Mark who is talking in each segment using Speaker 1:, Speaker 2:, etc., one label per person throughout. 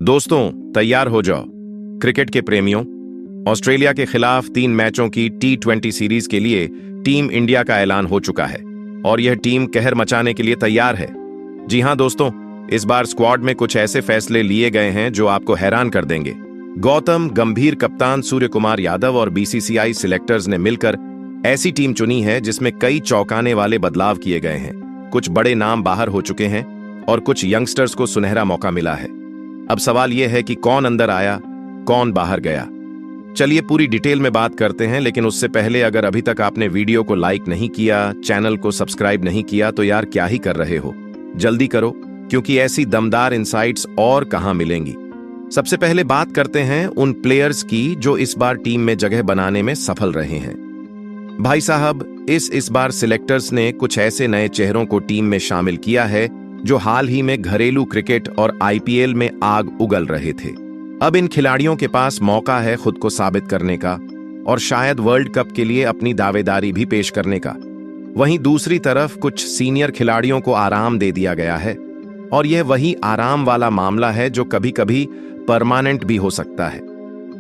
Speaker 1: दोस्तों तैयार हो जाओ। क्रिकेट के प्रेमियों, ऑस्ट्रेलिया के खिलाफ 3 मैचों की T20 सीरीज के लिए टीम इंडिया का ऐलान हो चुका है और यह टीम कहर मचाने के लिए तैयार है। जी हां दोस्तों, इस बार स्क्वाड में कुछ ऐसे फैसले लिए गए हैं जो आपको हैरान कर देंगे। गौतम गंभीर कप्तान सूर्य कुमार यादव और BCCI सिलेक्टर्स ने मिलकर ऐसी टीम चुनी है जिसमें कई चौंकाने वाले बदलाव किए गए हैं। कुछ बड़े नाम बाहर हो चुके हैं और कुछ यंगस्टर्स को सुनहरा मौका मिला है। अब सवाल यह है कि कौन अंदर आया, कौन बाहर गया। चलिए पूरी डिटेल में बात करते हैं, लेकिन उससे पहले अगर अभी तक आपने वीडियो को लाइक नहीं किया, चैनल को सब्सक्राइब नहीं किया तो यार क्या ही कर रहे हो, जल्दी करो, क्योंकि ऐसी दमदार इंसाइट्स और कहां मिलेंगी। सबसे पहले बात करते हैं उन प्लेयर्स की जो इस बार टीम में जगह बनाने में सफल रहे हैं। भाई साहब, इस बार सिलेक्टर्स ने कुछ ऐसे नए चेहरों को टीम में शामिल किया है जो हाल ही में घरेलू क्रिकेट और IPL में आग उगल रहे थे। अब इन खिलाड़ियों के पास मौका है खुद को साबित करने का और शायद वर्ल्ड कप के लिए अपनी दावेदारी भी पेश करने का। वहीं दूसरी तरफ कुछ सीनियर खिलाड़ियों को आराम दे दिया गया है और यह वही आराम वाला मामला है जो कभी कभी परमानेंट भी हो सकता है।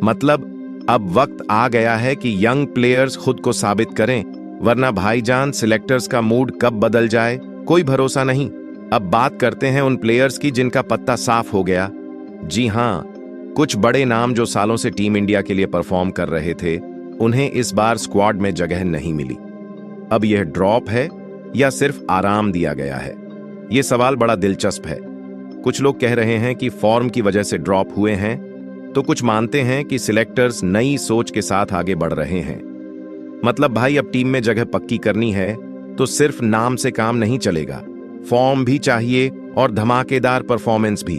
Speaker 1: मतलब अब वक्त आ गया है कि यंग प्लेयर्स खुद को साबित करें, वरना भाईजान सिलेक्टर्स का मूड कब बदल जाए कोई भरोसा नहीं। अब बात करते हैं उन प्लेयर्स की जिनका पत्ता साफ हो गया। जी हां, कुछ बड़े नाम जो सालों से टीम इंडिया के लिए परफॉर्म कर रहे थे, उन्हें इस बार स्क्वाड में जगह नहीं मिली। अब यह ड्रॉप है या सिर्फ आराम दिया गया है, यह सवाल बड़ा दिलचस्प है। कुछ लोग कह रहे हैं कि फॉर्म की वजह से ड्रॉप हुए हैं, तो कुछ मानते हैं कि सिलेक्टर्स नई सोच के साथ आगे बढ़ रहे हैं। मतलब भाई, अब टीम में जगह पक्की करनी है तो सिर्फ नाम से काम नहीं चलेगा, फॉर्म भी चाहिए और धमाकेदार परफॉर्मेंस भी।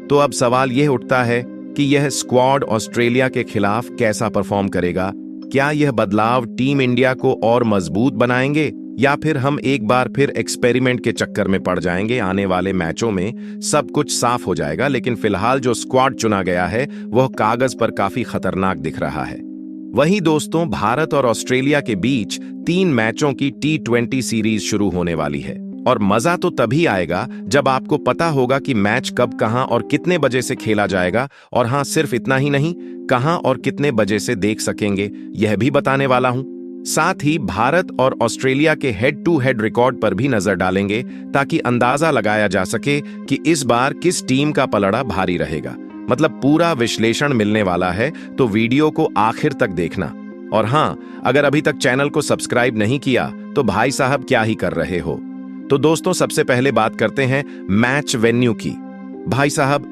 Speaker 1: तो अब सवाल यह उठता है कि यह स्क्वाड ऑस्ट्रेलिया के खिलाफ कैसा परफॉर्म करेगा। क्या यह बदलाव टीम इंडिया को और मजबूत बनाएंगे या फिर हम एक बार फिर एक्सपेरिमेंट के चक्कर में पड़ जाएंगे। आने वाले मैचों में सब कुछ साफ हो जाएगा, लेकिन फिलहाल जो स्क्वाड चुना गया है वह कागज पर काफी खतरनाक दिख रहा है। वहीं दोस्तों, भारत और ऑस्ट्रेलिया के बीच 3 मैचों की T20 सीरीज शुरू होने वाली है और मजा तो तभी आएगा जब आपको पता होगा कि मैच कब, कहां और कितने बजे से खेला जाएगा। और हां, सिर्फ इतना ही नहीं, कहां और कितने बजे से देख सकेंगे यह भी बताने वाला हूं। साथ ही भारत और ऑस्ट्रेलिया के हेड टू हेड रिकॉर्ड पर भी नजर डालेंगे ताकि अंदाजा लगाया जा सके कि इस बार किस टीम का पलड़ा भारी रहेगा। मतलब पूरा विश्लेषण मिलने वाला है, तो वीडियो को आखिर तक देखना। और हां, अगर अभी तक चैनल को सब्सक्राइब नहीं किया तो भाई साहब क्या ही कर रहे हो। तो दोस्तों, सबसे पहले बात करते हैं मैच वेन्यू की। भाई साहब,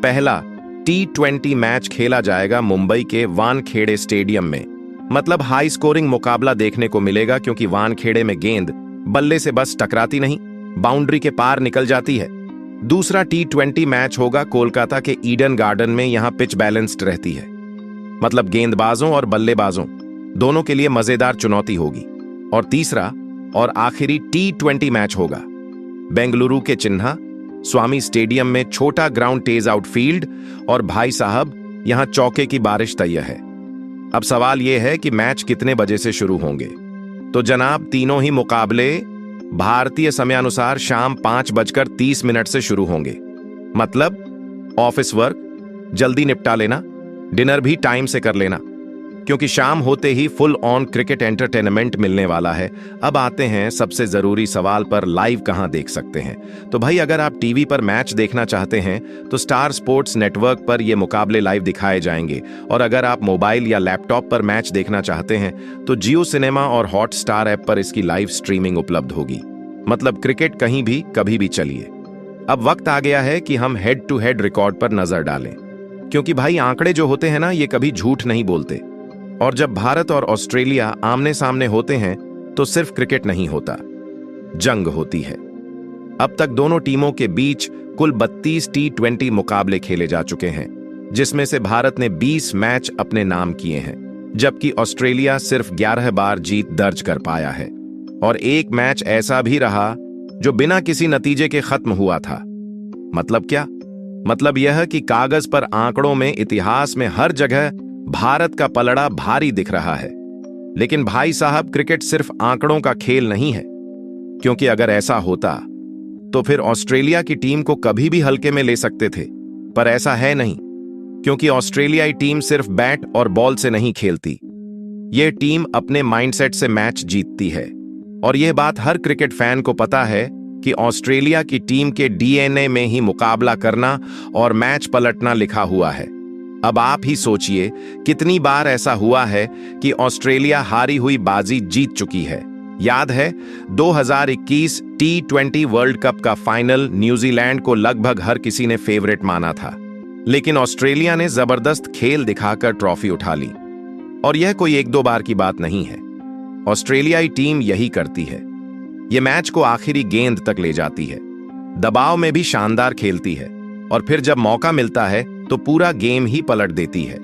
Speaker 1: पहला T20 मैच खेला जाएगा मुंबई के वानखेड़े स्टेडियम में। मतलब हाई स्कोरिंग मुकाबला देखने को मिलेगा, क्योंकि वानखेड़े में गेंद बल्ले से बस टकराती नहीं, बाउंड्री के पार निकल जाती है। दूसरा T20 मैच होगा कोलकाता के ईडन गार्डन में। यहां पिच बैलेंस्ड रहती है, मतलब गेंदबाजों और बल्लेबाजों दोनों के लिए मजेदार चुनौती होगी। और तीसरा और आखिरी T20 मैच होगा बेंगलुरु के चिन्हा स्वामी स्टेडियम में। छोटा ग्राउंड, तेज आउटफील्ड और भाई साहब यहां चौके की बारिश तैयार है। अब सवाल यह है कि मैच कितने बजे से शुरू होंगे। तो जनाब, तीनों ही मुकाबले भारतीय समयानुसार शाम 5:30 से शुरू होंगे। मतलब ऑफिस वर्क जल्दी निपटा लेना, डिनर भी टाइम से कर लेना, क्योंकि शाम होते ही फुल ऑन क्रिकेट एंटरटेनमेंट मिलने वाला है। अब आते हैं सबसे जरूरी सवाल पर, लाइव कहां देख सकते हैं। तो भाई, अगर आप टीवी पर मैच देखना चाहते हैं तो स्टार स्पोर्ट्स नेटवर्क पर ये मुकाबले लाइव दिखाए जाएंगे। और अगर आप मोबाइल या लैपटॉप पर मैच देखना चाहते हैं तो जियो सिनेमा और हॉटस्टार ऐप पर इसकी लाइव स्ट्रीमिंग उपलब्ध होगी। मतलब क्रिकेट कहीं भी कभी भी चलिए। अब वक्त आ गया है कि हम हेड टू हेड रिकॉर्ड पर नजर डालें, क्योंकि भाई आंकड़े जो होते हैं ना, ये कभी झूठ नहीं बोलते। और जब भारत और ऑस्ट्रेलिया आमने सामने होते हैं तो सिर्फ क्रिकेट नहीं होता, जंग होती है। अब तक दोनों टीमों के बीच कुल 32 T20 मुकाबले खेले जा चुके हैं, जिसमें से भारत ने 20 मैच अपने नाम किए हैं, जबकि ऑस्ट्रेलिया सिर्फ 11 बार जीत दर्ज कर पाया है। और एक मैच ऐसा भी रहा जो बिना किसी नतीजे के खत्म हुआ था। मतलब क्या? मतलब यह कि कागज पर, आंकड़ों में, इतिहास में हर जगह भारत का पलड़ा भारी दिख रहा है। लेकिन भाई साहब, क्रिकेट सिर्फ आंकड़ों का खेल नहीं है, क्योंकि अगर ऐसा होता तो फिर ऑस्ट्रेलिया की टीम को कभी भी हल्के में ले सकते थे। पर ऐसा है नहीं, क्योंकि ऑस्ट्रेलियाई टीम सिर्फ बैट और बॉल से नहीं खेलती। यह टीम अपने माइंडसेट से मैच जीतती है, और यह बात हर क्रिकेट फैन को पता है कि ऑस्ट्रेलिया की टीम के डीएनए में ही मुकाबला करना और मैच पलटना लिखा हुआ है। अब आप ही सोचिए कितनी बार ऐसा हुआ है कि ऑस्ट्रेलिया हारी हुई बाजी जीत चुकी है। याद है 2021 T20 वर्ल्ड कप का फाइनल न्यूजीलैंड को लगभग हर किसी ने फेवरेट माना था, लेकिन ऑस्ट्रेलिया ने जबरदस्त खेल दिखाकर ट्रॉफी उठा ली। और यह कोई एक दो बार की बात नहीं है, ऑस्ट्रेलियाई टीम यही करती है। यह मैच को आखिरी गेंद तक ले जाती है, दबाव में भी शानदार खेलती है, और फिर जब मौका मिलता है तो पूरा गेम ही पलट देती है।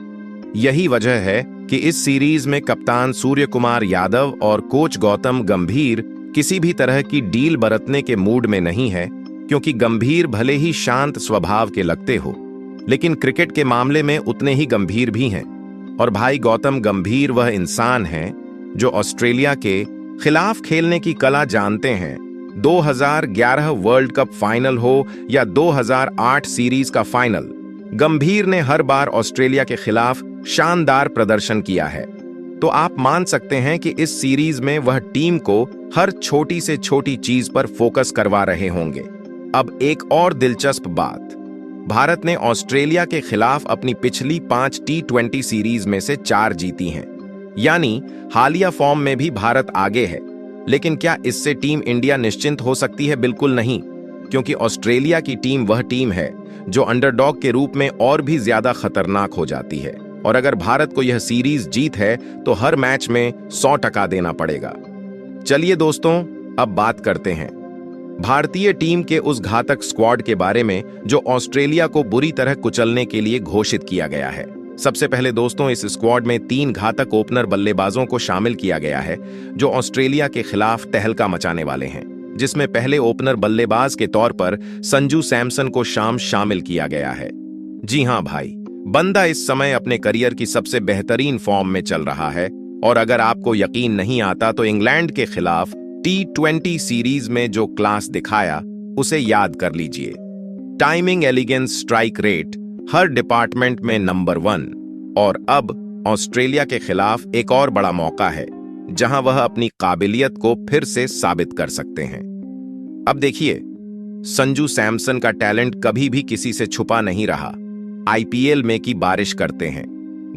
Speaker 1: यही वजह है कि इस सीरीज में कप्तान सूर्य कुमार यादव और कोच गौतम गंभीर किसी भी तरह की डील बरतने के मूड में नहीं है, क्योंकि गंभीर भले ही शांत स्वभाव के लगते हो, लेकिन क्रिकेट के मामले में उतने ही गंभीर भी हैं। और भाई गौतम गंभीर वह इंसान हैं जो ऑस्ट्रेलिया के खिलाफ खेलने की कला जानते हैं। 2011 वर्ल्ड कप फाइनल हो या 2008 सीरीज का फाइनल, गंभीर ने हर बार ऑस्ट्रेलिया के खिलाफ शानदार प्रदर्शन किया है। तो आप मान सकते हैं कि इस सीरीज में वह टीम को हर छोटी से छोटी चीज पर फोकस करवा रहे होंगे। अब एक और दिलचस्प बात, भारत ने ऑस्ट्रेलिया के खिलाफ अपनी पिछली 5 T20 सीरीज में से 4 जीती हैं, यानी हालिया फॉर्म में भी भारत आगे है। लेकिन क्या इससे टीम इंडिया निश्चिंत हो सकती है? बिल्कुल नहीं, क्योंकि ऑस्ट्रेलिया की टीम वह टीम है जो अंडरडॉग के रूप में और भी ज्यादा खतरनाक हो जाती है। और अगर भारत को यह सीरीज जीत है तो हर मैच में 100% देना पड़ेगा। चलिए दोस्तों, अब बात करते हैं भारतीय टीम के उस घातक स्क्वाड के बारे में जो ऑस्ट्रेलिया को बुरी तरह कुचलने के लिए घोषित किया गया है। सबसे पहले दोस्तों, इस स्क्वाड में 3 घातक ओपनर बल्लेबाजों को शामिल किया गया है जो ऑस्ट्रेलिया के खिलाफ तहलका मचाने वाले हैं, जिसमें पहले ओपनर बल्लेबाज के तौर पर संजू सैमसन को शामिल किया गया है। जी हां भाई, बंदा इस समय अपने करियर की सबसे बेहतरीन फॉर्म में चल रहा है, और अगर आपको यकीन नहीं आता तो इंग्लैंड के खिलाफ T20 सीरीज में जो क्लास दिखाया उसे याद कर लीजिए। टाइमिंग, एलिगेंस, स्ट्राइक रेट हर डिपार्टमेंट में नंबर 1। और अब ऑस्ट्रेलिया के खिलाफ एक और बड़ा मौका है जहां वह अपनी काबिलियत को फिर से साबित कर सकते हैं। अब देखिए, संजू सैमसन का टैलेंट कभी भी किसी से छुपा नहीं रहा। IPL में की बारिश करते हैं,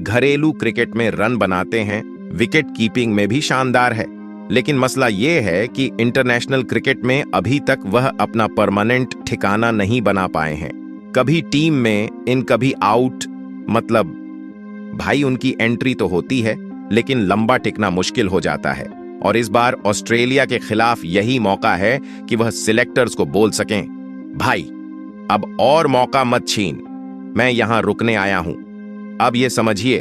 Speaker 1: घरेलू क्रिकेट में रन बनाते हैं, विकेट कीपिंग में भी शानदार है। लेकिन मसला यह है कि इंटरनेशनल क्रिकेट में अभी तक वह अपना परमानेंट ठिकाना नहीं बना पाए हैं। कभी टीम में इन, कभी आउट। मतलब भाई, उनकी एंट्री तो होती है लेकिन लंबा टिकना मुश्किल हो जाता है। और इस बार ऑस्ट्रेलिया के खिलाफ यही मौका है कि वह सिलेक्टर्स को बोल सकें, भाई अब और मौका मत छीन, मैं यहां रुकने आया हूं। अब यह समझिए,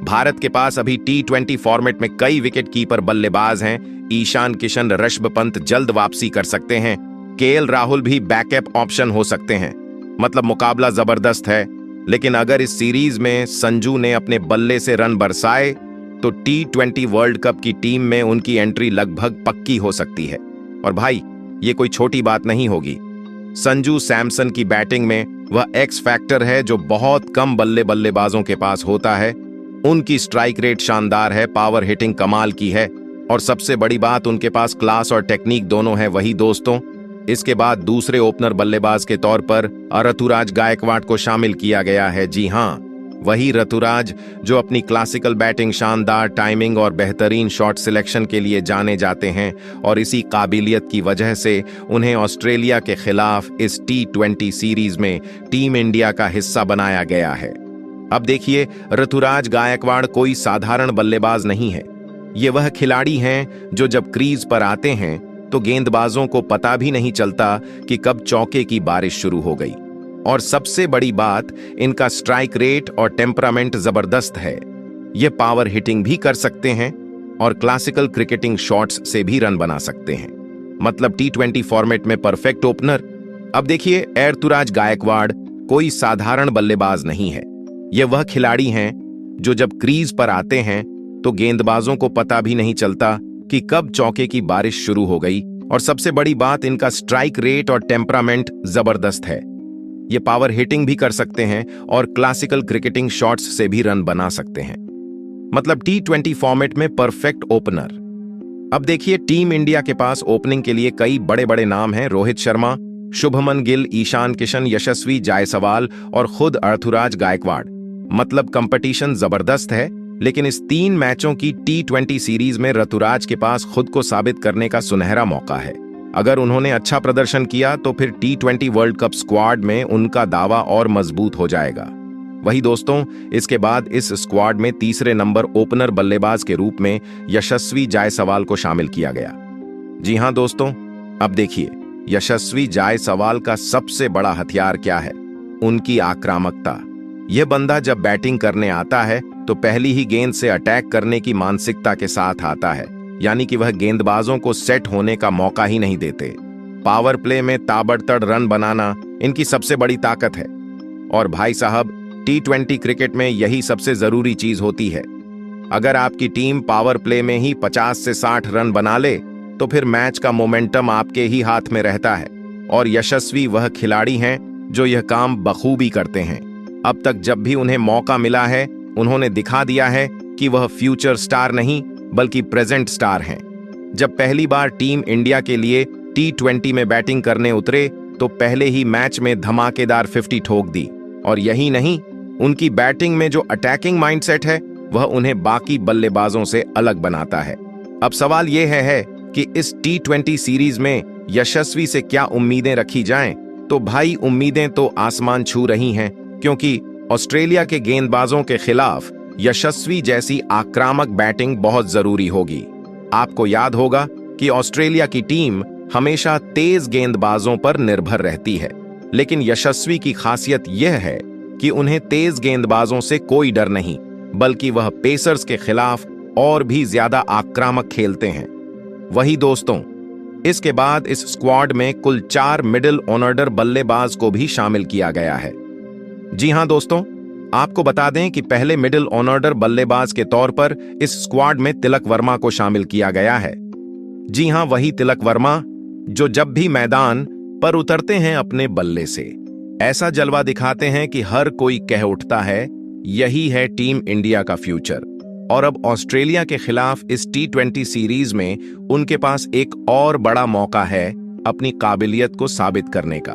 Speaker 1: भारत के पास अभी T20 फॉर्मेट में कई विकेट कीपर बल्लेबाज हैं। ईशान किशन, ऋषभ पंत जल्द वापसी कर सकते हैं, KL राहुल भी बैकअप ऑप्शन हो सकते हैं। मतलब मुकाबला जबरदस्त है। लेकिन अगर इस सीरीज में संजू ने अपने बल्ले से रन बरसाए तो T20 वर्ल्ड कप की टीम में उनकी एंट्री लगभग पक्की हो सकती है। और भाई, ये कोई छोटी बात नहीं होगी। संजू सैमसन की बैटिंग में वह एक्स फैक्टर है जो बहुत कम बल्लेबाजों के पास होता है। उनकी स्ट्राइक रेट शानदार है, पावर हिटिंग कमाल की है, और सबसे बड़ी बात, उनके पास क्लास और टेक्निक दोनों है। वही दोस्तों, इसके बाद दूसरे ओपनर बल्लेबाज के तौर पर ऋतुराज गायकवाड़ को शामिल किया गया है। जी हां, वही ऋतुराज जो अपनी क्लासिकल बैटिंग, शानदार टाइमिंग और बेहतरीन शॉट सिलेक्शन के लिए जाने जाते हैं। और इसी काबिलियत की वजह से उन्हें ऑस्ट्रेलिया के खिलाफ इस T20 सीरीज में टीम इंडिया का हिस्सा बनाया गया है। अब देखिए, ऋतुराज गायकवाड़ कोई साधारण बल्लेबाज नहीं है। ये वह खिलाड़ी हैं जो जब क्रीज पर आते हैं तो गेंदबाजों को पता भी नहीं चलता कि कब चौके की बारिश शुरू हो गई। और सबसे बड़ी बात, इनका स्ट्राइक रेट और टेम्परामेंट जबरदस्त है। ये पावर हिटिंग भी कर सकते हैं और क्लासिकल क्रिकेटिंग शॉट्स से भी रन बना सकते हैं। मतलब T20 फॉर्मेट में परफेक्ट ओपनर। अब देखिए, ऋतुराज गायकवाड़ कोई साधारण बल्लेबाज नहीं है। ये वह खिलाड़ी हैं जो जब क्रीज पर आते हैं तो गेंदबाजों को पता भी नहीं चलता कि कब चौके की बारिश शुरू हो गई। और सबसे बड़ी बात, इनका स्ट्राइक रेट और टेम्परामेंट जबरदस्त है। ये पावर हिटिंग भी कर सकते हैं और क्लासिकल क्रिकेटिंग शॉट्स से भी रन बना सकते हैं। मतलब T20 फॉर्मेट में परफेक्ट ओपनर। अब देखिए, टीम इंडिया के पास ओपनिंग के लिए कई बड़े बड़े नाम हैं। रोहित शर्मा, शुभमन गिल, ईशान किशन, यशस्वी जायसवाल और खुद ऋतुराज गायकवाड़। मतलब कंपटीशन जबरदस्त है। लेकिन इस 3 मैचों की T20 सीरीज में ऋतुराज के पास खुद को साबित करने का सुनहरा मौका है। अगर उन्होंने अच्छा प्रदर्शन किया तो फिर T20 वर्ल्ड कप स्क्वाड में उनका दावा और मजबूत हो जाएगा। वही दोस्तों, इसके बाद इस स्क्वाड में तीसरे नंबर ओपनर बल्लेबाज के रूप में यशस्वी जायसवाल को शामिल किया गया। जी हां दोस्तों, अब देखिए, यशस्वी जायसवाल का सबसे बड़ा हथियार क्या है? उनकी आक्रामकता। यह बंदा जब बैटिंग करने आता है तो पहली ही गेंद से अटैक करने की मानसिकता के साथ आता है, यानी कि वह गेंदबाजों को सेट होने का मौका ही नहीं देते। पावर प्ले में ताबड़तोड़ रन बनाना इनकी सबसे बड़ी ताकत है। और भाई साहब, T20 क्रिकेट में यही सबसे जरूरी चीज होती है। अगर आपकी टीम पावर प्ले में ही 50 से 60 रन बना ले तो फिर मैच का मोमेंटम आपके ही हाथ में रहता है। और यशस्वी वह खिलाड़ी हैं जो यह काम बखूबी करते हैं। अब तक जब भी उन्हें मौका मिला है, उन्होंने दिखा दिया है कि वह फ्यूचर स्टार नहीं बल्कि प्रेजेंट स्टार हैं। जब पहली बार टीम इंडिया के लिए T20 में बैटिंग करने उतरे तो पहले ही मैच में धमाकेदार 50 ठोक दी। और यही नहीं, उनकी बैटिंग में जो अटैकिंग माइंडसेट है वह उन्हें बाकी बल्लेबाजों से अलग बनाता है। अब सवाल यह है कि इस T20 सीरीज में यशस्वी से क्या उम्मीदें रखी जाएं? तो भाई, उम्मीदें तो आसमान छू रही हैं, क्योंकि ऑस्ट्रेलिया के गेंदबाजों के खिलाफ यशस्वी जैसी आक्रामक बैटिंग बहुत जरूरी होगी। आपको याद होगा कि ऑस्ट्रेलिया की टीम हमेशा तेज गेंदबाजों पर निर्भर रहती है, लेकिन यशस्वी की खासियत यह है कि उन्हें तेज गेंदबाजों से कोई डर नहीं, बल्कि वह पेसर्स के खिलाफ और भी ज्यादा आक्रामक खेलते हैं। वही दोस्तों, इसके बाद इस स्क्वाड में कुल 4 मिडिल ऑर्डर बल्लेबाज को भी शामिल किया गया है। जी हां दोस्तों, आपको बता दें कि पहले मिडिल ऑर्डर बल्लेबाज के तौर पर इस स्क्वाड में तिलक वर्मा को शामिल किया गया है। जी हां, वही तिलक वर्मा जो जब भी मैदान पर उतरते हैं अपने बल्ले से ऐसा जलवा दिखाते हैं कि हर कोई कह उठता है यही है टीम इंडिया का फ्यूचर। और अब ऑस्ट्रेलिया के खिलाफ इस T20 सीरीज में उनके पास एक और बड़ा मौका है अपनी काबिलियत को साबित करने का।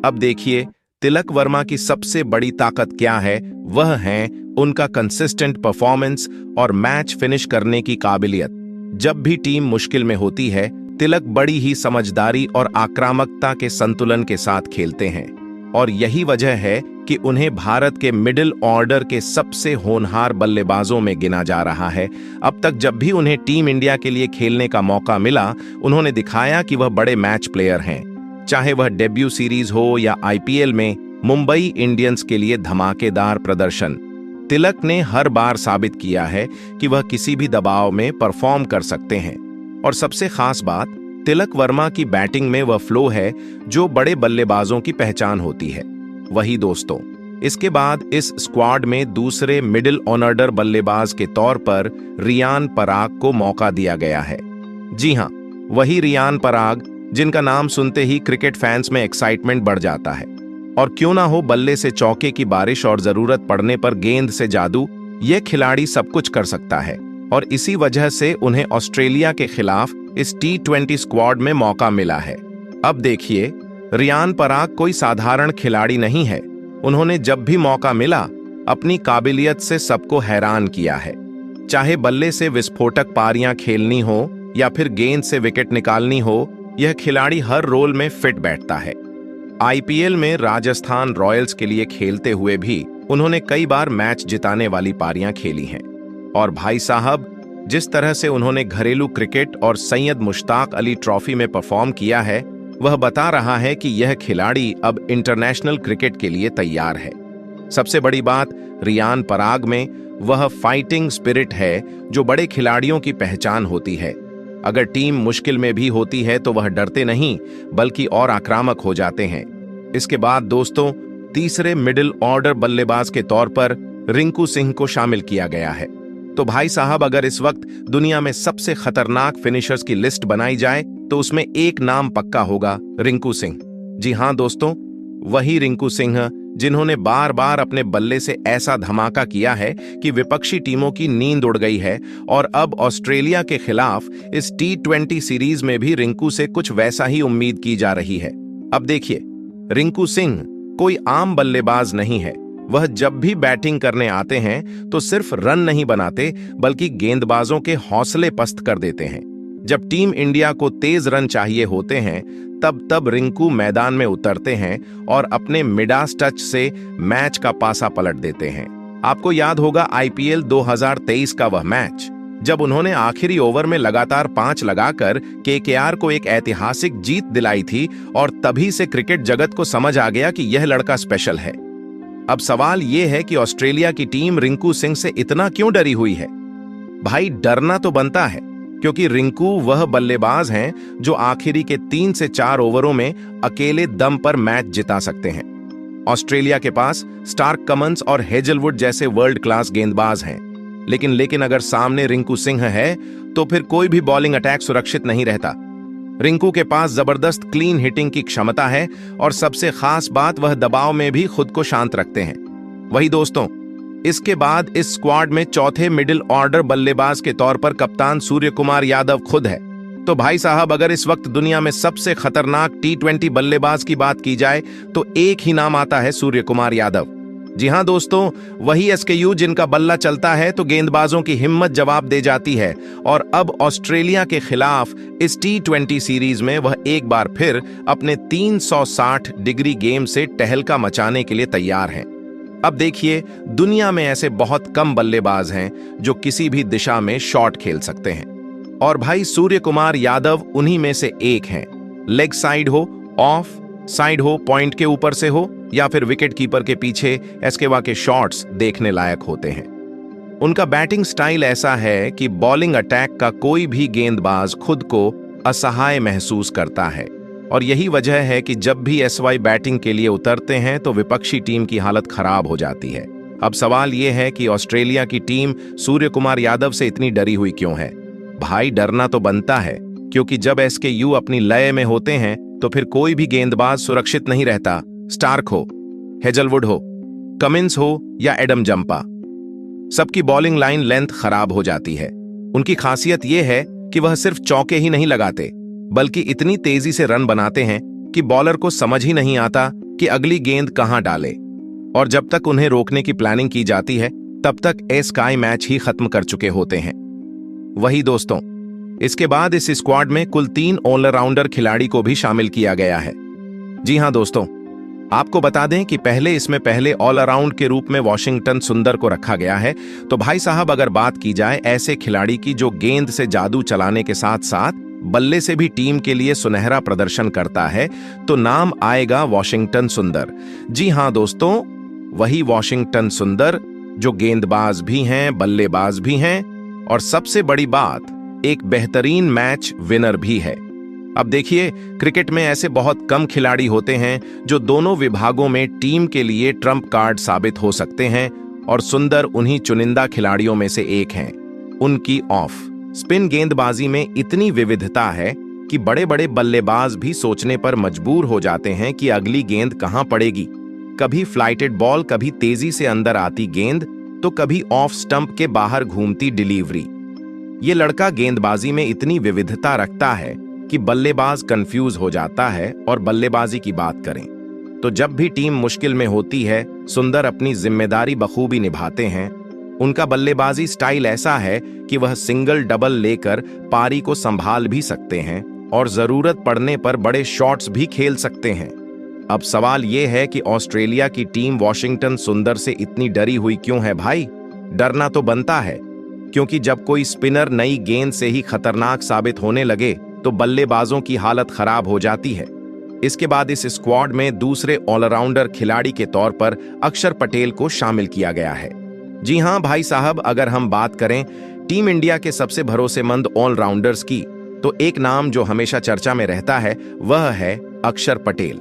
Speaker 1: अब देखिए, तिलक वर्मा की सबसे बड़ी ताकत क्या है? वह है उनका कंसिस्टेंट परफॉर्मेंस और मैच फिनिश करने की काबिलियत। जब भी टीम मुश्किल में होती है, तिलक बड़ी ही समझदारी और आक्रामकता के संतुलन के साथ खेलते हैं। और यही वजह है कि उन्हें भारत के मिडिल ऑर्डर के सबसे होनहार बल्लेबाजों में गिना जा रहा है। अब तक जब भी उन्हें टीम इंडिया के लिए खेलने का मौका मिला, उन्होंने दिखाया कि वह बड़े मैच प्लेयर हैं। चाहे वह डेब्यू सीरीज हो या IPL में मुंबई इंडियंस के लिए धमाकेदार प्रदर्शन, तिलक ने हर बार साबित किया है कि वह किसी भी दबाव में परफॉर्म कर सकते हैं। और सबसे खास बात, तिलक वर्मा की बैटिंग में वह फ्लो है जो बड़े बल्लेबाजों की पहचान होती है। वही दोस्तों, इसके बाद इस स्क्वाड में दूसरे मिडिल ऑर्डर बल्लेबाज के तौर पर रियान पराग को मौका दिया गया है। जी हां, वही रियान पराग जिनका नाम सुनते ही क्रिकेट फैंस में एक्साइटमेंट बढ़ जाता है। और क्यों ना हो बल्ले से चौके की बारिश और जरूरत पड़ने पर गेंद से जादू, यह खिलाड़ी सब कुछ कर सकता है। और इसी वजह से उन्हें ऑस्ट्रेलिया के खिलाफ इस T20 स्क्वाड में मौका मिला है। अब देखिए, रियान पराग कोई साधारण खिलाड़ी नहीं है। उन्होंने जब भी मौका मिला अपनी काबिलियत से सबको हैरान किया है। चाहे बल्ले से विस्फोटक पारियां खेलनी हो या फिर गेंद से विकेट निकालनी हो, यह खिलाड़ी हर रोल में फिट बैठता है। IPL में राजस्थान रॉयल्स के लिए खेलते हुए भी उन्होंने कई बार मैच जिताने वाली पारियां खेली हैं। और भाई साहब, जिस तरह से उन्होंने घरेलू क्रिकेट और सैयद मुश्ताक अली ट्रॉफी में परफॉर्म किया है, वह बता रहा है कि यह खिलाड़ी अब इंटरनेशनल क्रिकेट के लिए तैयार है। सबसे बड़ी बात रियान पराग में वह फाइटिंग स्पिरिट है जो बड़े खिलाड़ियों की पहचान होती है। अगर टीम मुश्किल में भी होती है तो वह डरते नहीं बल्कि और आक्रामक हो जाते हैं। इसके बाद दोस्तों, तीसरे मिडिल ऑर्डर बल्लेबाज के तौर पर रिंकू सिंह को शामिल किया गया है। तो भाई साहब, अगर इस वक्त दुनिया में सबसे खतरनाक फिनिशर्स की लिस्ट बनाई जाए तो उसमें एक नाम पक्का होगा, रिंकू सिंह। जी हां दोस्तों, वही रिंकू सिंह जिन्होंने बार बार अपने बल्ले से ऐसा धमाका किया है कि विपक्षी टीमों की नींद उड़ गई है, और अब ऑस्ट्रेलिया के खिलाफ इस T20 सीरीज में भी रिंकू से कुछ वैसा ही उम्मीद की जा रही है। अब देखिए, रिंकू सिंह कोई आम बल्लेबाज नहीं है। वह जब भी बैटिंग करने आते हैं तो सिर्फ रन नहीं बनाते, बल्कि गेंदबाजों के हौसले पस्त कर देते हैं। जब टीम इंडिया को तेज रन चाहिए होते हैं, तब रिंकू मैदान में उतरते हैं और अपने मिडास टच से मैच का पासा पलट देते हैं। आपको याद होगा IPL 2023 का वह मैच, जब उन्होंने आखिरी ओवर में लगातार 5 लगाकर KKR को एक ऐतिहासिक जीत दिलाई थी, और तभी से क्रिकेट जगत को समझ आ गया कि यह लड़का स्पेशल है। अब सवाल यह है कि ऑस्ट्रेलिया की टीम रिंकू सिंह से इतना क्यों डरी हुई है? भाई, डरना तो बनता है, क्योंकि रिंकू वह बल्लेबाज हैं जो आखिरी के 3 से 4 ओवरों में अकेले दम पर मैच जिता सकते हैं। ऑस्ट्रेलिया के पास स्टार्क कमिंस और हेजलवुड जैसे वर्ल्ड क्लास गेंदबाज हैं, लेकिन अगर सामने रिंकू सिंह है तो फिर कोई भी बॉलिंग अटैक सुरक्षित नहीं रहता। रिंकू के पास जबरदस्त क्लीन हिटिंग की क्षमता है, और सबसे खास बात, वह दबाव में भी खुद को शांत रखते हैं। वही दोस्तों, इसके बाद इस स्क्वाड में चौथे मिडिल ऑर्डर बल्लेबाज के तौर पर कप्तान सूर्य कुमार यादव खुद है। तो भाई साहब, अगर इस वक्त दुनिया में सबसे खतरनाक T20 बल्लेबाज की बात की जाए तो एक ही नाम आता है, सूर्य कुमार यादव। जी हां दोस्तों, वही SKU जिनका बल्ला चलता है तो गेंदबाजों की हिम्मत जवाब दे जाती है, और अब ऑस्ट्रेलिया के खिलाफ इस T20 सीरीज में वह एक बार फिर अपने 360 डिग्री गेम से टहलका मचाने के लिए तैयार हैं। अब देखिए, दुनिया में ऐसे बहुत कम बल्लेबाज हैं जो किसी भी दिशा में शॉट खेल सकते हैं, और भाई सूर्य कुमार यादव उन्हीं में से एक हैं। लेग साइड हो, ऑफ साइड हो, पॉइंट के ऊपर से हो, या फिर विकेट कीपर के पीछे एस्केवा के शॉट्स देखने लायक होते हैं। उनका बैटिंग स्टाइल ऐसा है कि बॉलिंग अटैक का कोई भी गेंदबाज खुद को असहाय महसूस करता है, और यही वजह है कि जब भी SY बैटिंग के लिए उतरते हैं तो विपक्षी टीम की हालत खराब हो जाती है। अब सवाल यह है कि ऑस्ट्रेलिया की टीम सूर्य कुमार यादव से इतनी डरी हुई क्यों है? भाई, डरना तो बनता है, क्योंकि जब SKU अपनी लय में होते हैं तो फिर कोई भी गेंदबाज सुरक्षित नहीं रहता। स्टार्क हो, हेजलवुड हो, कमिंस हो या एडम जंपा, सबकी बॉलिंग लाइन लेंथ खराब हो जाती है। उनकी खासियत यह है कि वह सिर्फ चौके ही नहीं लगाते, बल्कि इतनी तेजी से रन बनाते हैं कि बॉलर को समझ ही नहीं आता कि अगली गेंद कहां डाले, और जब तक उन्हें रोकने की प्लानिंग की जाती है तब तक SKY मैच ही खत्म कर चुके होते हैं। वही दोस्तों, इसके बाद इस स्क्वाड में कुल 3 ऑलराउंडर खिलाड़ी को भी शामिल किया गया है। जी हां दोस्तों, आपको बता दें कि इसमें पहले ऑल अराउंड के रूप में वॉशिंगटन सुंदर को रखा गया है। तो भाई साहब, अगर बात की जाए ऐसे खिलाड़ी की जो गेंद से जादू चलाने के साथ साथ बल्ले से भी टीम के लिए सुनहरा प्रदर्शन करता है, तो नाम आएगा वॉशिंगटन सुंदर। जी हां दोस्तों, वही वॉशिंगटन सुंदर जो गेंदबाज भी हैं, बल्लेबाज भी हैं, और सबसे बड़ी बात, एक बेहतरीन मैच विनर भी है। अब देखिए, क्रिकेट में ऐसे बहुत कम खिलाड़ी होते हैं जो दोनों विभागों में टीम के लिए ट्रम्प कार्ड साबित हो सकते हैं, और सुंदर उन्हीं चुनिंदा खिलाड़ियों में से एक हैं। उनकी ऑफ स्पिन गेंदबाजी में इतनी विविधता है कि बड़े बड़े बल्लेबाज भी सोचने पर मजबूर हो जाते हैं कि अगली गेंद कहां पड़ेगी। कभी फ्लाइटेड बॉल, कभी तेजी से अंदर आती गेंद, तो कभी ऑफ स्टंप के बाहर घूमती डिलीवरी। ये लड़का गेंदबाजी में इतनी विविधता रखता है कि बल्लेबाज कंफ्यूज हो जाता है। और बल्लेबाजी की बात करें तो जब भी टीम मुश्किल में होती है, सुंदर अपनी जिम्मेदारी बखूबी निभाते हैं। उनका बल्लेबाजी स्टाइल ऐसा है कि वह सिंगल डबल लेकर पारी को संभाल भी सकते हैं, और जरूरत पड़ने पर बड़े शॉट्स भी खेल सकते हैं। अब सवाल यह है कि ऑस्ट्रेलिया की टीम वॉशिंगटन सुंदर से इतनी डरी हुई क्यों है? भाई, डरना तो बनता है, क्योंकि जब कोई स्पिनर नई गेंद से ही खतरनाक साबित होने लगे तो बल्लेबाजों की हालत खराब हो जाती है। इसके बाद इस स्क्वाड में दूसरे ऑलराउंडर खिलाड़ी के तौर पर अक्षर पटेल को शामिल किया गया है। जी हां भाई साहब, अगर हम बात करें टीम इंडिया के सबसे भरोसेमंद ऑलराउंडर्स की, तो एक नाम जो हमेशा चर्चा में रहता है वह है अक्षर पटेल।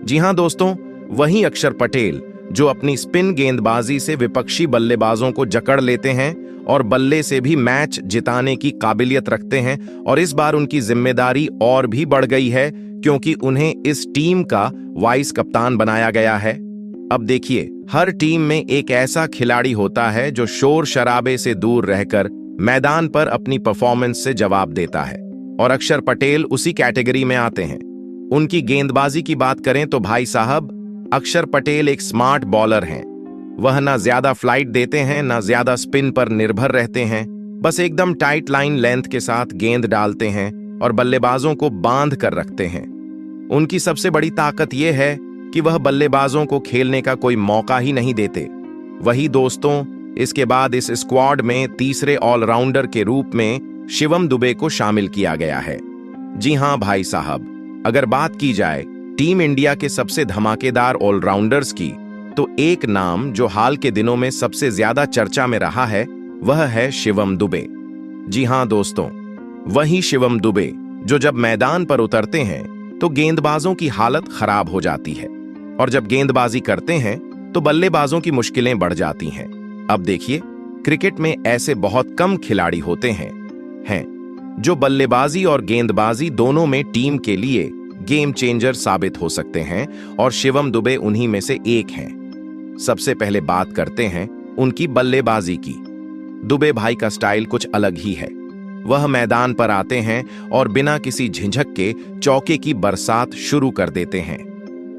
Speaker 1: जी हां दोस्तों, वही अक्षर पटेल जो अपनी स्पिन गेंदबाजी से विपक्षी बल्लेबाजों को जकड़ लेते हैं और बल्ले से भी मैच जिताने की काबिलियत रखते हैं। और इस बार उनकी जिम्मेदारी और भी बढ़ गई है, क्योंकि उन्हें इस टीम का वाइस कप्तान बनाया गया है। अब देखिए, हर टीम में एक ऐसा खिलाड़ी होता है जो शोर शराबे से दूर रहकर मैदान पर अपनी परफॉर्मेंस से जवाब देता है, और अक्षर पटेल उसी कैटेगरी में आते हैं। उनकी गेंदबाजी की बात करें तो भाई साहब, अक्षर पटेल एक स्मार्ट बॉलर हैं। वह ना ज्यादा फ्लाइट देते हैं, ना ज्यादा स्पिन पर निर्भर रहते हैं, बस एकदम टाइट लाइन लेंथ के साथ गेंद डालते हैं और बल्लेबाजों को बांध कर रखते हैं। उनकी सबसे बड़ी ताकत यह है कि वह बल्लेबाजों को खेलने का कोई मौका ही नहीं देते। वही दोस्तों, इसके बाद इस स्क्वाड में तीसरे ऑलराउंडर के रूप में शिवम दुबे को शामिल किया गया है। जी हां भाई साहब, अगर बात की जाए टीम इंडिया के सबसे धमाकेदार ऑलराउंडर्स की, तो एक नाम जो हाल के दिनों में सबसे ज्यादा चर्चा में रहा है वह है शिवम दुबे। जी हां दोस्तों, वही शिवम दुबे जो जब मैदान पर उतरते हैं तो गेंदबाजों की हालत खराब हो जाती है, और जब गेंदबाजी करते हैं तो बल्लेबाजों की मुश्किलें बढ़ जाती हैं। अब देखिए, क्रिकेट में ऐसे बहुत कम खिलाड़ी होते हैं जो बल्लेबाजी और गेंदबाजी दोनों में टीम के लिए गेम चेंजर साबित हो सकते हैं, और शिवम दुबे उन्हीं में से एक हैं। सबसे पहले बात करते हैं उनकी बल्लेबाजी की। दुबे भाई का स्टाइल कुछ अलग ही है। वह मैदान पर आते हैं और बिना किसी झिझक के चौके की बरसात शुरू कर देते हैं।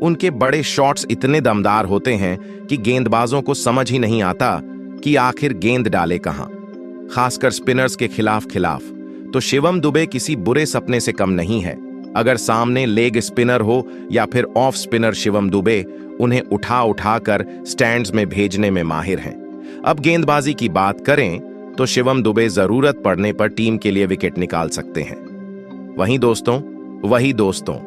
Speaker 1: उनके बड़े शॉट्स इतने दमदार होते हैं कि गेंदबाजों को समझ ही नहीं आता कि आखिर गेंद डाले कहां। खासकर स्पिनर्स के खिलाफ तो शिवम दुबे किसी बुरे सपने से कम नहीं है। अगर सामने लेग स्पिनर हो या फिर ऑफ स्पिनर, शिवम दुबे उन्हें उठा कर स्टैंड्स में भेजने में माहिर हैं। अब गेंदबाजी की बात करें तो शिवम दुबे जरूरत पड़ने पर टीम के लिए विकेट निकाल सकते हैं। वही दोस्तों,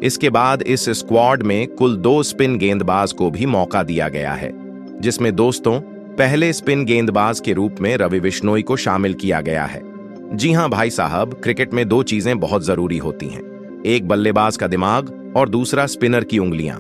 Speaker 1: इसके बाद इस स्क्वाड में कुल 2 स्पिन गेंदबाज को भी मौका दिया गया है, जिसमें दोस्तों पहले स्पिन गेंदबाज के रूप में रवि बिश्नोई को शामिल किया गया है। जी हां भाई साहब, क्रिकेट में 2 चीजें बहुत जरूरी होती हैं, एक बल्लेबाज का दिमाग और दूसरा स्पिनर की उंगलियां।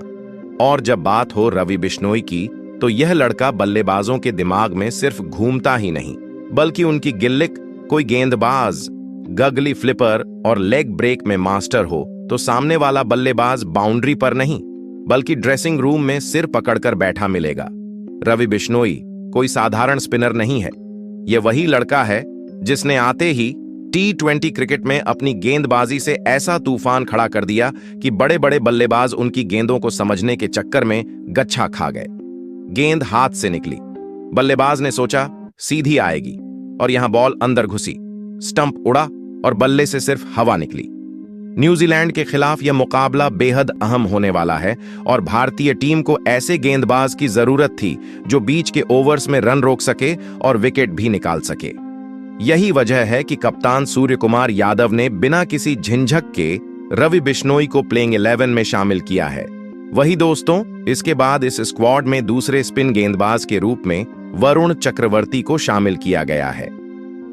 Speaker 1: और जब बात हो रवि बिश्नोई की, तो यह लड़का बल्लेबाजों के दिमाग में सिर्फ घूमता ही नहीं, बल्कि उनकी गिल्लिक कोई गेंदबाज गगली फ्लिपर और लेग ब्रेक में मास्टर हो तो सामने वाला बल्लेबाज बाउंड्री पर नहीं बल्कि ड्रेसिंग रूम में सिर पकड़कर बैठा मिलेगा। रवि बिश्नोई कोई साधारण स्पिनर नहीं है। यह वही लड़का है जिसने आते ही T20 क्रिकेट में अपनी गेंदबाजी से ऐसा तूफान खड़ा कर दिया कि बड़े बड़े बल्लेबाज उनकी गेंदों को समझने के चक्कर में गच्छा खा गए। गेंद हाथ से निकली, बल्लेबाज ने सोचा सीधी आएगी, और यहां बॉल अंदर घुसी, स्टंप उड़ा और बल्ले से सिर्फ हवा निकली। न्यूजीलैंड के खिलाफ यह मुकाबला बेहद अहम होने वाला है, और भारतीय टीम को ऐसे गेंदबाज की जरूरत थी जो बीच के ओवर्स में रन रोक सके और विकेट भी निकाल सके। यही वजह है कि कप्तान सूर्य कुमार यादव ने बिना किसी झिझक के रवि बिश्नोई को प्लेइंग 11 में शामिल किया है। वही दोस्तों, इसके बाद इस स्क्वाड में दूसरे स्पिन गेंदबाज के रूप में वरुण चक्रवर्ती को शामिल किया गया है।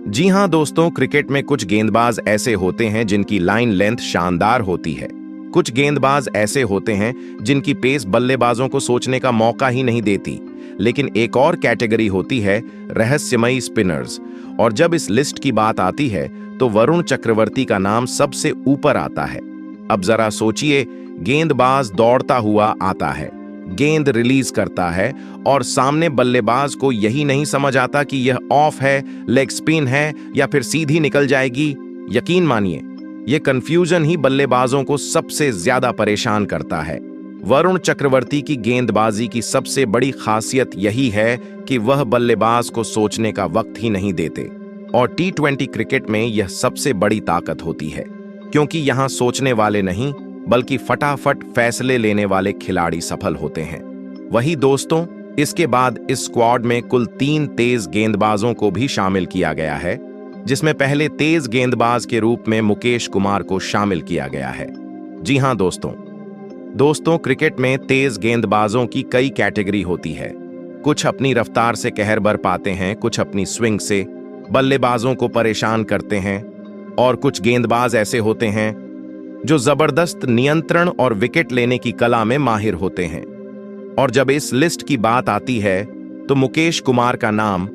Speaker 1: जी हां दोस्तों, क्रिकेट में कुछ गेंदबाज ऐसे होते हैं जिनकी लाइन लेंथ शानदार होती है। कुछ गेंदबाज ऐसे होते हैं जिनकी पेस बल्लेबाजों को सोचने का मौका ही नहीं देती। लेकिन एक और कैटेगरी होती है रहस्यमयी स्पिनर्स, और जब इस लिस्ट की बात आती है तो वरुण चक्रवर्ती का नाम सबसे ऊपर आता है। अब जरा सोचिए, गेंदबाज दौड़ता हुआ आता है, गेंद रिलीज करता है, और सामने बल्लेबाज को यही नहीं समझ आता कि यह ऑफ है, लेग स्पिन है या फिर सीधी निकल जाएगी। यकीन मानिए, यह कंफ्यूजन ही बल्लेबाजों को सबसे ज्यादा परेशान करता है। वरुण चक्रवर्ती की गेंदबाजी की सबसे बड़ी खासियत यही है कि वह बल्लेबाज को सोचने का वक्त ही नहीं देते, और T20 क्रिकेट में यह सबसे बड़ी ताकत होती है, क्योंकि यहां सोचने वाले नहीं बल्कि फटाफट फैसले लेने वाले खिलाड़ी सफल होते हैं। वही दोस्तों, इसके बाद इस स्क्वाड में कुल 3 तेज गेंदबाजों को भी शामिल किया गया है, जिसमें पहले तेज गेंदबाज के रूप में मुकेश कुमार को शामिल किया गया है। जी हां दोस्तों, क्रिकेट में तेज गेंदबाजों की कई कैटेगरी होती है। कुछ अपनी रफ्तार से कहर बर पाते हैं, कुछ अपनी स्विंग से बल्लेबाजों को परेशान करते हैं, और कुछ गेंदबाज ऐसे होते हैं जो जबरदस्त नियंत्रण और विकेट लेने की कला में माहिर होते हैं। और जब इस लिस्ट की बात आती है तो मुकेश कुमार का नाम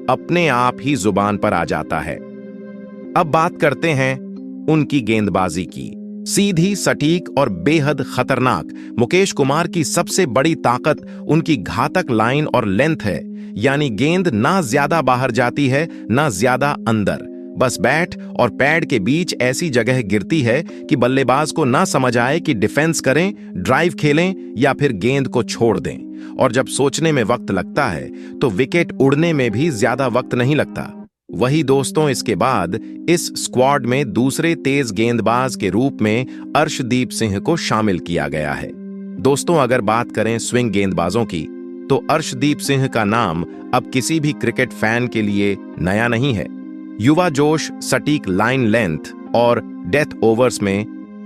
Speaker 1: अपने आप ही जुबान पर आ जाता है। अब बात करते हैं उनकी गेंदबाजी की। सीधी, सटीक और बेहद खतरनाक। मुकेश कुमार की सबसे बड़ी ताकत उनकी घातक लाइन और लेंथ है, यानी गेंद ना ज्यादा बाहर जाती है ना ज्यादा अंदर, बस बैट और पैड के बीच ऐसी जगह गिरती है कि बल्लेबाज को ना समझ आए कि डिफेंस करें, ड्राइव खेलें या फिर गेंद को छोड़ दें। और जब सोचने में वक्त लगता है तो विकेट उड़ने में भी ज्यादा वक्त नहीं लगता। वही दोस्तों, इसके बाद इस स्क्वाड में दूसरे तेज गेंदबाज के रूप में अर्शदीप सिंह को शामिल किया गया है। दोस्तों, अगर बात करें स्विंग गेंदबाजों की, तो अर्शदीप सिंह का नाम अब किसी भी क्रिकेट फैन के लिए नया नहीं है। युवा जोश, सटीक लाइन लेंथ और डेथ ओवर्स में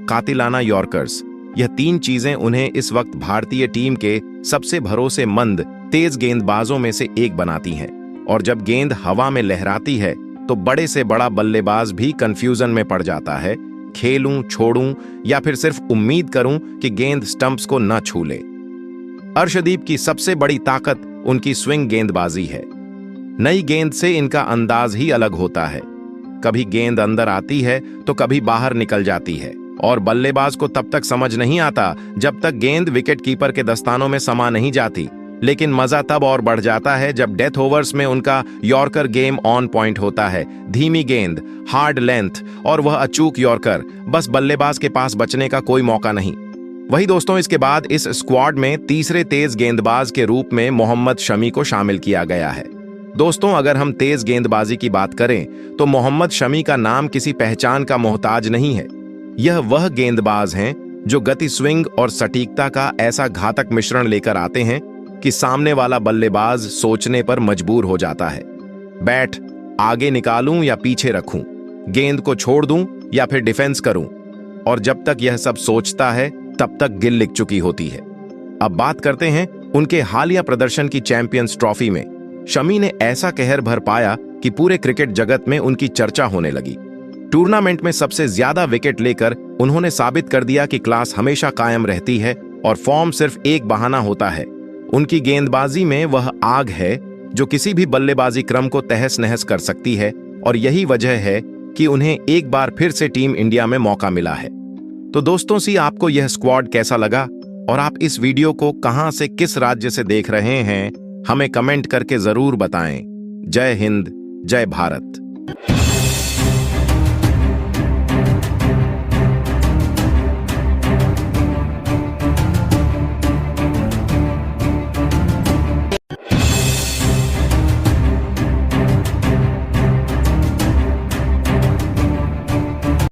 Speaker 1: कातिलाना यॉर्कर्स, यह तीन चीजें उन्हें इस वक्त भारतीय टीम के सबसे भरोसेमंद तेज गेंदबाजों में से एक बनाती हैं। और जब गेंद हवा में लहराती है तो बड़े से बड़ा बल्लेबाज भी कंफ्यूजन में पड़ जाता है, खेलूं, छोड़ूं या फिर सिर्फ उम्मीद करूं कि गेंद स्टंप्स को न छू ले। अर्शदीप की सबसे बड़ी ताकत उनकी स्विंग गेंदबाजी है। नई गेंद से इनका अंदाज ही अलग होता है। कभी गेंद अंदर आती है तो कभी बाहर निकल जाती है, और बल्लेबाज को तब तक समझ नहीं आता जब तक गेंद विकेट कीपर के दस्तानों में समा नहीं जाती। लेकिन मजा तब और बढ़ जाता है जब डेथ ओवर्स में उनका यॉर्कर गेम ऑन पॉइंट होता है। धीमी गेंद, हार्ड लेंथ और वह अचूक यॉर्कर, बस बल्लेबाज के पास बचने का कोई मौका नहीं। वही दोस्तों, इसके बाद इस स्क्वाड में तीसरे तेज गेंदबाज के रूप में मोहम्मद शमी को शामिल किया गया है। दोस्तों, अगर हम तेज गेंदबाजी की बात करें तो मोहम्मद शमी का नाम किसी पहचान का मोहताज नहीं है। यह वह गेंदबाज हैं जो गति, स्विंग और सटीकता का ऐसा घातक मिश्रण लेकर आते हैं कि सामने वाला बल्लेबाज सोचने पर मजबूर हो जाता है। बैट आगे निकालूं या पीछे रखूं, गेंद को छोड़ दूं या फिर डिफेंस करूं, और जब तक यह सब सोचता है तब तक गिल लिख चुकी होती है। अब बात करते हैं उनके हालिया प्रदर्शन की। चैंपियंस ट्रॉफी में शमी ने ऐसा कहर भर पाया कि पूरे क्रिकेट जगत में उनकी चर्चा होने लगी। टूर्नामेंट में सबसे ज्यादा विकेट लेकर उन्होंने साबित कर दिया कि क्लास हमेशा कायम रहती है और फॉर्म सिर्फ एक बहाना होता है। उनकी गेंदबाजी में वह आग है जो किसी भी बल्लेबाजी क्रम को तहस नहस कर सकती है, और यही वजह है कि उन्हें एक बार फिर से टीम इंडिया में मौका मिला है। तो दोस्तों, आपको यह स्क्वाड कैसा लगा, और आप इस वीडियो को कहां से, किस राज्य से देख रहे हैं, हमें कमेंट करके जरूर बताएं। जय हिंद, जय भारत।